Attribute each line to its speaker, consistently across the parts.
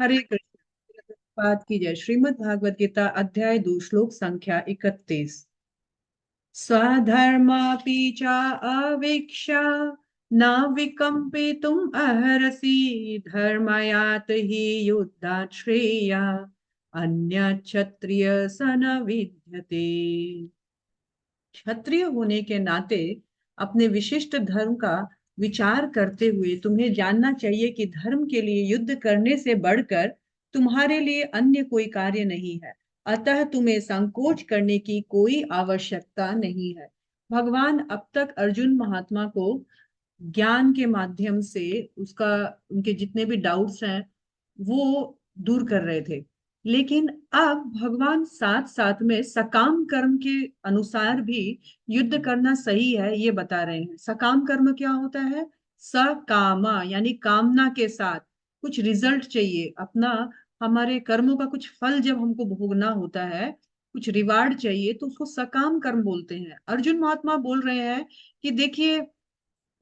Speaker 1: हरे कृष्ण पाद की जय। श्रीमद् भागवत गीता अध्याय 2 श्लोक संख्या 31। स्वधर्मापि च अवीक्षा न विकम्पितुम् अर्हसि धर्मयात् हि युद्धात् श्रेया अन्यच्छत्रिय स न विद्यते। क्षत्रिय होने के नाते अपने विशिष्ट धर्म का विचार करते हुए तुम्हें जानना चाहिए कि धर्म के लिए युद्ध करने से बढ़कर तुम्हारे लिए अन्य कोई कार्य नहीं है। अतः तुम्हें संकोच करने की कोई आवश्यकता नहीं है। भगवान अब तक अर्जुन महात्मा को ज्ञान के माध्यम से उसका उनके जितने भी डाउट्स हैं वो दूर कर रहे थे। लेकिन अब भगवान साथ साथ में सकाम कर्म के अनुसार भी युद्ध करना सही है ये बता रहे हैं। सकाम कर्म क्या होता है? सकामा यानी कामना के साथ कुछ रिजल्ट चाहिए अपना। हमारे कर्मों का कुछ फल जब हमको भोगना होता है, कुछ रिवार्ड चाहिए, तो उसको सकाम कर्म बोलते हैं। अर्जुन महात्मा बोल रहे हैं कि देखिए,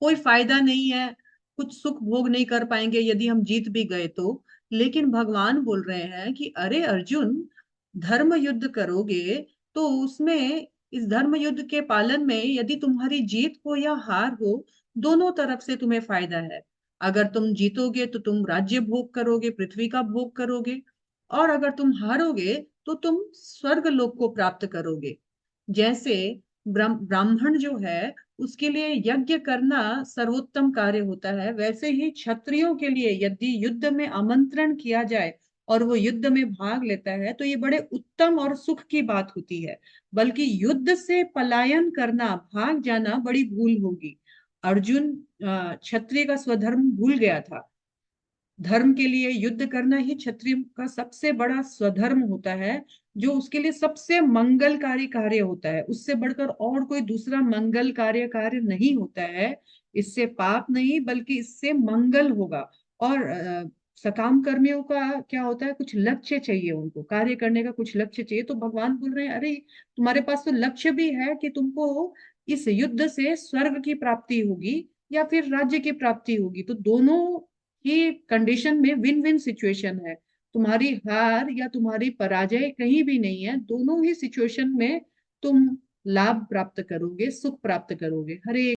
Speaker 1: कोई फायदा नहीं है, कुछ सुख भोग नहीं कर पाएंगे यदि हम जीत भी गए तो। लेकिन भगवान बोल रहे हैं कि अरे अर्जुन, धर्म युद्ध करोगे तो उसमें, इस धर्म युद्ध के पालन में यदि तुम्हारी जीत हो या हार हो, दोनों तरफ से तुम्हें फायदा है। अगर तुम जीतोगे तो तुम राज्य भोग करोगे, पृथ्वी का भोग करोगे, और अगर तुम हारोगे तो तुम स्वर्ग लोक को प्राप्त करोगे। जैसे ब्राह्मण जो है उसके लिए यज्ञ करना सर्वोत्तम कार्य होता है, वैसे ही क्षत्रियों के लिए यदि युद्ध में आमंत्रण किया जाए और वो युद्ध में भाग लेता है तो ये बड़े उत्तम और सुख की बात होती है। बल्कि युद्ध से पलायन करना, भाग जाना बड़ी भूल होगी। अर्जुन क्षत्रिय का स्वधर्म भूल गया था। धर्म के लिए युद्ध करना ही क्षत्रिय का सबसे बड़ा स्वधर्म होता है, जो उसके लिए सबसे मंगलकारी कार्य होता है। उससे बढ़कर और कोई दूसरा मंगल कार्य नहीं होता है। इससे पाप नहीं बल्कि इससे मंगल होगा। और सकाम कर्मियों का क्या होता है, कुछ लक्ष्य चाहिए, उनको कार्य करने का कुछ लक्ष्य चाहिए। तो भगवान बोल रहे हैं अरे, तुम्हारे पास तो लक्ष्य भी है कि तुमको इस युद्ध से स्वर्ग की प्राप्ति होगी या फिर राज्य की प्राप्ति होगी। तो दोनों ही कंडीशन में विन विन सिचुएशन है। तुम्हारी हार या तुम्हारी पराजय कहीं भी नहीं है, दोनों ही सिचुएशन में तुम लाभ प्राप्त करोगे, सुख प्राप्त करोगे। हरे